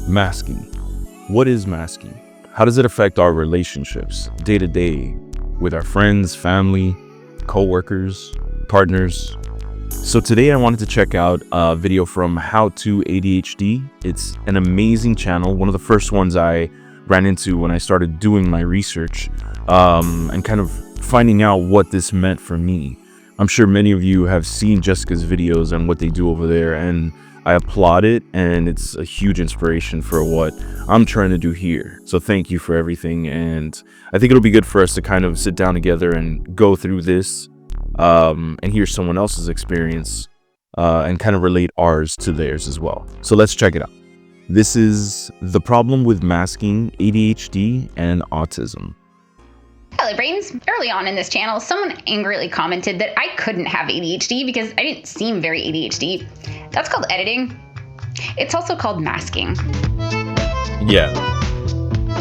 Masking. What is masking? How does it affect our relationships day to day with our friends, family, coworkers, partners? So today I wanted to check out a video from How to ADHD. It's an amazing channel, one of the first ones I ran into when I started doing my research and kind of finding out what this meant for me. I'm sure many of you have seen Jessica's videos and what they do over there, and I applaud it, and it's a huge inspiration for what I'm trying to do here. So thank you for everything, and I think it'll be good for us to kind of sit down together and go through this and hear someone else's experience and kind of relate ours to theirs as well. So let's check it out. This is The Problem with Masking, ADHD, and Autism. Hello brains. Early on in this channel, someone angrily commented that I couldn't have ADHD because I didn't seem very ADHD. That's called editing. It's also called masking. Yeah,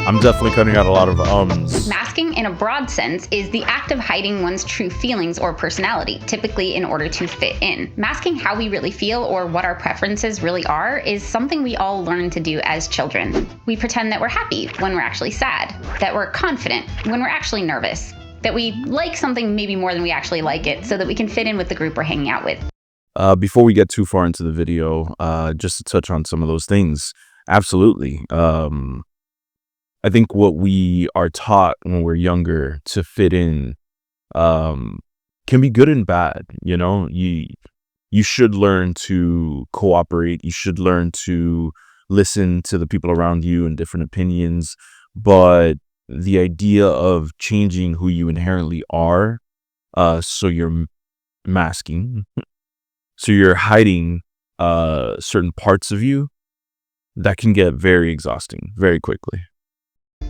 I'm definitely cutting out a lot of ums. Masking, in a broad sense, is the act of hiding one's true feelings or personality, typically in order to fit in. Masking how we really feel or what our preferences really are is something we all learn to do as children. We pretend that we're happy when we're actually sad, that we're confident when we're actually nervous, that we like something maybe more than we actually like it so that we can fit in with the group we're hanging out with. Before we get too far into the video, just to touch on some of those things, absolutely. I think what we are taught when we're younger to fit in can be good and bad. You know, you should learn to cooperate. You should learn to listen to the people around you and different opinions. But the idea of changing who you inherently are, so you're masking, so you're hiding certain parts of you, that can get very exhausting very quickly.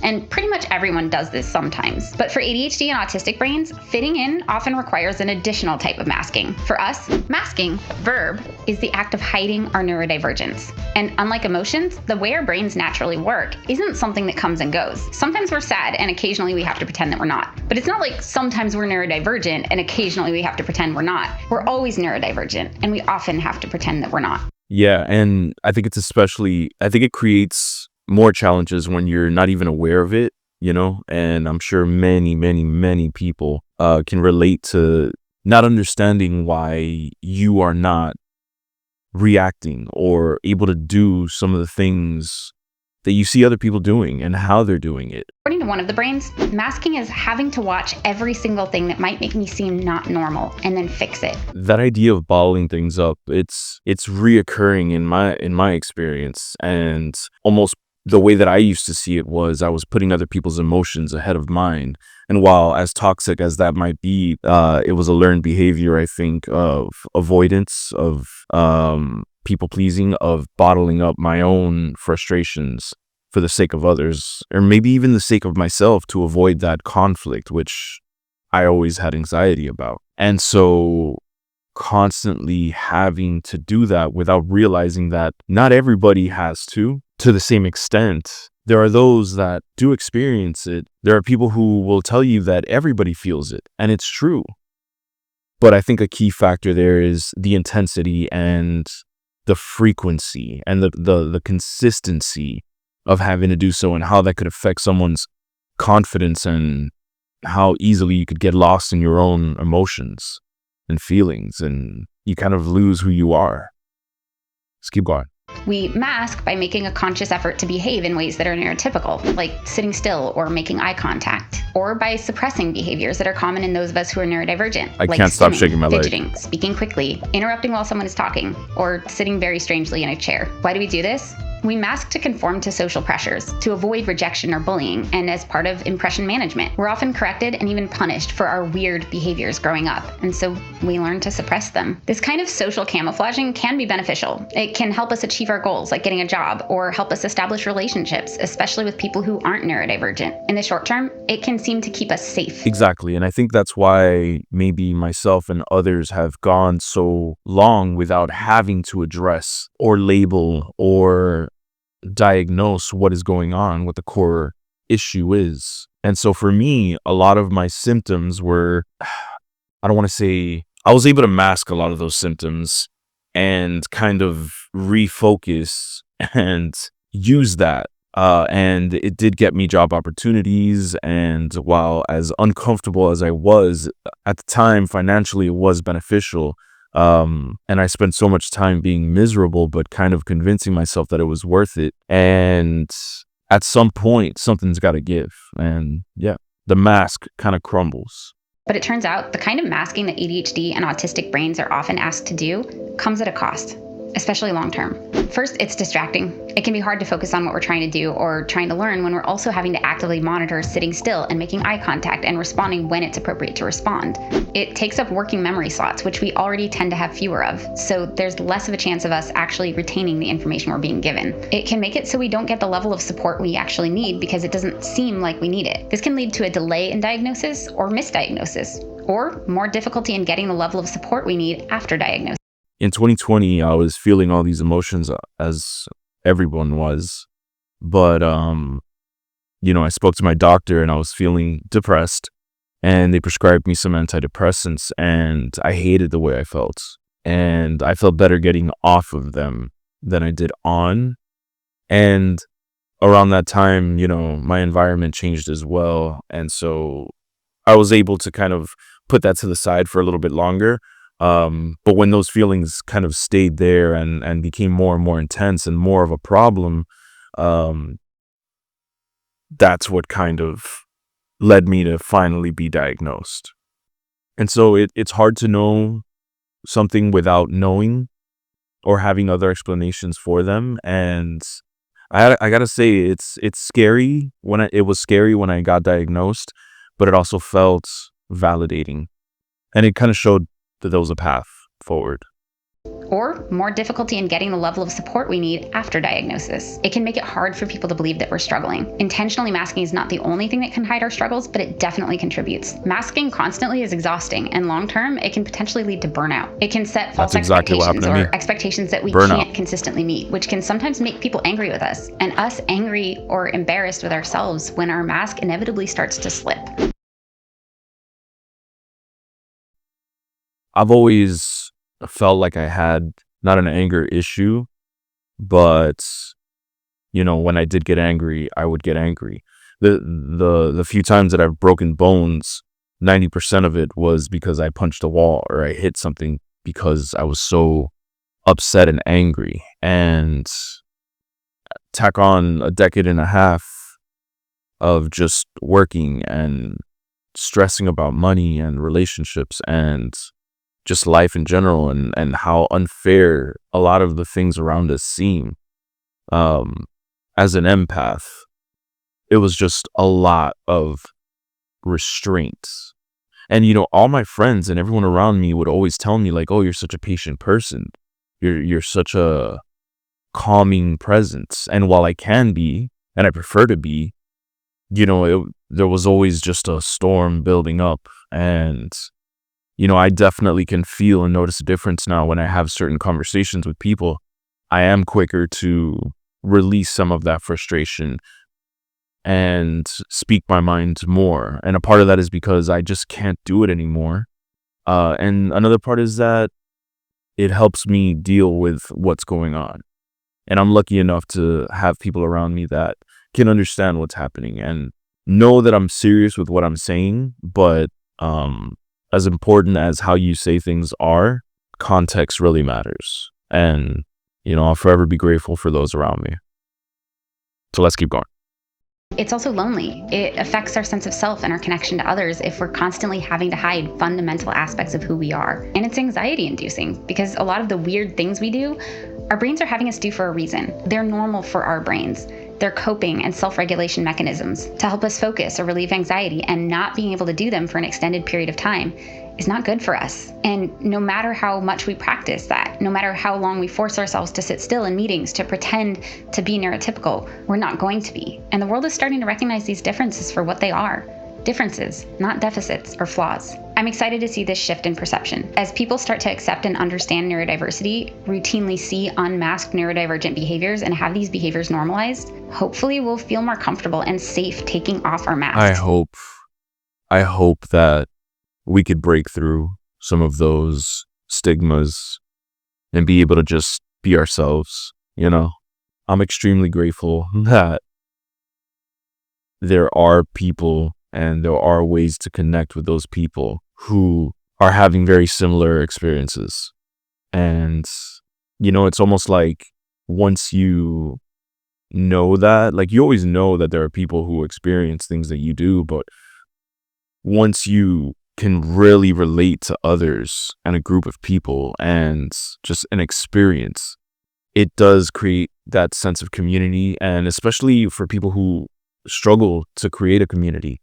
And pretty much everyone does this sometimes. But for ADHD and autistic brains, fitting in often requires an additional type of masking. For us, masking, verb, is the act of hiding our neurodivergence. And unlike emotions, the way our brains naturally work isn't something that comes and goes. Sometimes we're sad and occasionally we have to pretend that we're not. But it's not like sometimes we're neurodivergent and occasionally we have to pretend we're not. We're always neurodivergent and we often have to pretend that we're not. Yeah, and I think it creates more challenges when you're not even aware of it, you know, and I'm sure many people can relate to not understanding why you are not reacting or able to do some of the things that you see other people doing and how they're doing it. According to one of the brains, masking is having to watch every single thing that might make me seem not normal and then fix it. That idea of bottling things up, it's reoccurring in my experience, and almost the way that I used to see it was I was putting other people's emotions ahead of mine. And while as toxic as that might be, it was a learned behavior, I think, of avoidance, of people pleasing, of bottling up my own frustrations for the sake of others, or maybe even the sake of myself, to avoid that conflict, which I always had anxiety about. And so constantly having to do that without realizing that not everybody has to the same extent. There are those that do experience it. There are people who will tell you that everybody feels it, and it's true. But I think a key factor there is the intensity and the frequency and the consistency of having to do so, and how that could affect someone's confidence and how easily you could get lost in your own emotions and feelings, and you kind of lose who you are. Let's keep going. We mask by making a conscious effort to behave in ways that are neurotypical, like sitting still or making eye contact, or by suppressing behaviors that are common in those of us who are neurodivergent. I can't stop shaking my leg. Fidgeting, speaking quickly, interrupting while someone is talking, or sitting very strangely in a chair. Why do we do this? We mask to conform to social pressures, to avoid rejection or bullying, and as part of impression management. We're often corrected and even punished for our weird behaviors growing up, and so we learn to suppress them. This kind of social camouflaging can be beneficial. It can help us achieve our goals, like getting a job, or help us establish relationships, especially with people who aren't neurodivergent. In the short term, it can seem to keep us safe. Exactly, and I think that's why maybe myself and others have gone so long without having to address or label or diagnose what is going on, what the core issue is. And so for me, a lot of my symptoms were, I don't want to say, I was able to mask a lot of those symptoms and kind of refocus and use that. And it did get me job opportunities. And while as uncomfortable as I was at the time, financially, it was beneficial. And I spent so much time being miserable, but kind of convincing myself that it was worth it. And at some point, something's got to give. And yeah, the mask kind of crumbles. But it turns out the kind of masking that ADHD and autistic brains are often asked to do comes at a cost, especially long term. First, it's distracting. It can be hard to focus on what we're trying to do or trying to learn when we're also having to actively monitor sitting still and making eye contact and responding when it's appropriate to respond. It takes up working memory slots, which we already tend to have fewer of, so there's less of a chance of us actually retaining the information we're being given. It can make it so we don't get the level of support we actually need because it doesn't seem like we need it. This can lead to a delay in diagnosis or misdiagnosis, or more difficulty in getting the level of support we need after diagnosis. In 2020, I was feeling all these emotions as everyone was. But, I spoke to my doctor and I was feeling depressed and they prescribed me some antidepressants and I hated the way I felt. And I felt better getting off of them than I did on. And around that time, my environment changed as well. And so I was able to kind of put that to the side for a little bit longer. But when those feelings kind of stayed there and became more and more intense and more of a problem, that's what kind of led me to finally be diagnosed. And so it's hard to know something without knowing or having other explanations for them. And I gotta say, it's scary it was scary when I got diagnosed, but it also felt validating. And it kind of showed that there was a path forward. Or more difficulty in getting the level of support we need after diagnosis. It can make it hard for people to believe that we're struggling. Intentionally masking is not the only thing that can hide our struggles, but it definitely contributes. Masking constantly is exhausting, and long term, it can potentially lead to burnout. It can set false That's exactly what happened expectations to me. or expectations that we Burnout. can't consistently meet, which can sometimes make people angry with us, and us angry or embarrassed with ourselves when our mask inevitably starts to slip. I've always felt like I had not an anger issue, but when I did get angry, I would get angry. The few times that I've broken bones, 90% of it was because I punched a wall or I hit something because I was so upset and angry. And tack on a decade and a half of just working and stressing about money and relationships and just life in general, and how unfair a lot of the things around us seem. As an empath, it was just a lot of restraints. And all my friends and everyone around me would always tell me like, "Oh, you're such a patient person. You're such a calming presence." And while I can be, and I prefer to be, there was always just a storm building up. And I definitely can feel and notice a difference now when I have certain conversations with people. I am quicker to release some of that frustration and speak my mind more. And a part of that is because I just can't do it anymore. And another part is that it helps me deal with what's going on. And I'm lucky enough to have people around me that can understand what's happening and know that I'm serious with what I'm saying. But as important as how you say things are, context really matters. And, I'll forever be grateful for those around me. So let's keep going. It's also lonely. It affects our sense of self and our connection to others if we're constantly having to hide fundamental aspects of who we are. And it's anxiety inducing because a lot of the weird things we do, our brains are having us do for a reason. They're normal for our brains. They're coping and self-regulation mechanisms to help us focus or relieve anxiety, and not being able to do them for an extended period of time is not good for us. And no matter how much we practice that, no matter how long we force ourselves to sit still in meetings to pretend to be neurotypical, we're not going to be. And the world is starting to recognize these differences for what they are. Differences, not deficits or flaws. I'm excited to see this shift in perception. As people start to accept and understand neurodiversity, routinely see unmasked neurodivergent behaviors, and have these behaviors normalized, hopefully we'll feel more comfortable and safe taking off our masks. I hope that we could break through some of those stigmas and be able to just be ourselves, I'm extremely grateful that there are people and there are ways to connect with those people who are having very similar experiences. And, it's almost like once you know that, like, you always know that there are people who experience things that you do, but once you can really relate to others and a group of people and just an experience, it does create that sense of community. And especially for people who struggle to create a community,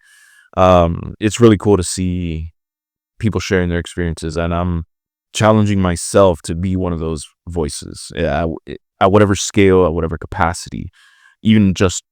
it's really cool to see people sharing their experiences. And I'm challenging myself to be one of those voices, at whatever scale, at whatever capacity, even just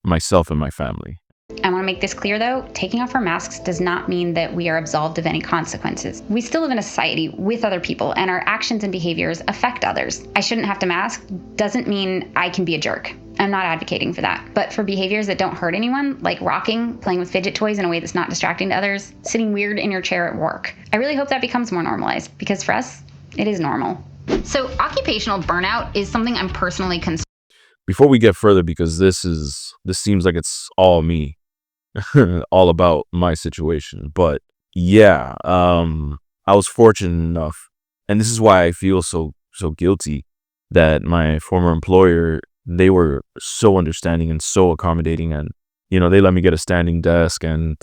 myself and my family. I want to make this clear though, taking off our masks does not mean that we are absolved of any consequences. We still live in a society with other people, and our actions and behaviors affect others. I shouldn't have to mask doesn't mean I can be a jerk. I'm not advocating for that. But for behaviors that don't hurt anyone, like rocking, playing with fidget toys in a way that's not distracting to others, sitting weird in your chair at work, I really hope that becomes more normalized, because for us, it is normal. So occupational burnout is something I'm personally concerned. Before we get further, because this seems like it's all me, all about my situation. But yeah, I was fortunate enough, and this is why I feel so guilty, that my former employer, they were so understanding and so accommodating, and they let me get a standing desk, and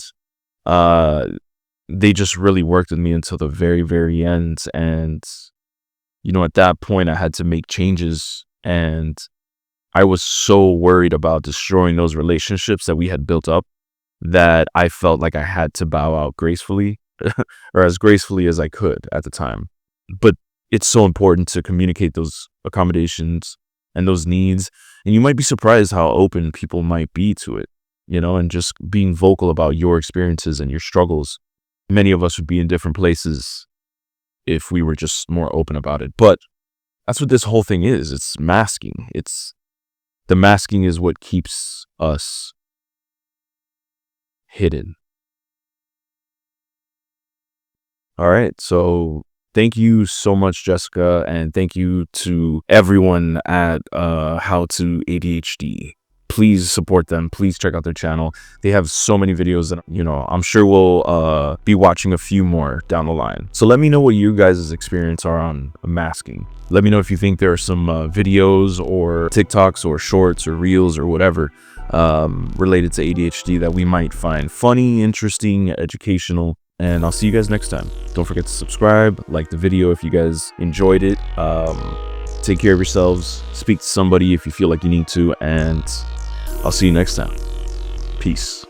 they just really worked with me until the very, very end. And at that point, I had to make changes, and I was so worried about destroying those relationships that we had built up, that I felt like I had to bow out gracefully, or as gracefully as I could at the time. But it's so important to communicate those accommodations and those needs. And you might be surprised how open people might be to it, and just being vocal about your experiences and your struggles. Many of us would be in different places if we were just more open about it. But that's what this whole thing is. It's masking. The masking is what keeps us hidden. All right. So thank you so much, Jessica. And thank you to everyone at How to ADHD. Please support them. Please check out their channel. They have so many videos that, I'm sure we'll be watching a few more down the line. So let me know what you guys' experience are on masking. Let me know if you think there are some videos or TikToks or shorts or reels or whatever related to ADHD that we might find funny, interesting, educational. And I'll see you guys next time. Don't forget to subscribe, like the video if you guys enjoyed it. Take care of yourselves. Speak to somebody if you feel like you need to. And I'll see you next time. Peace.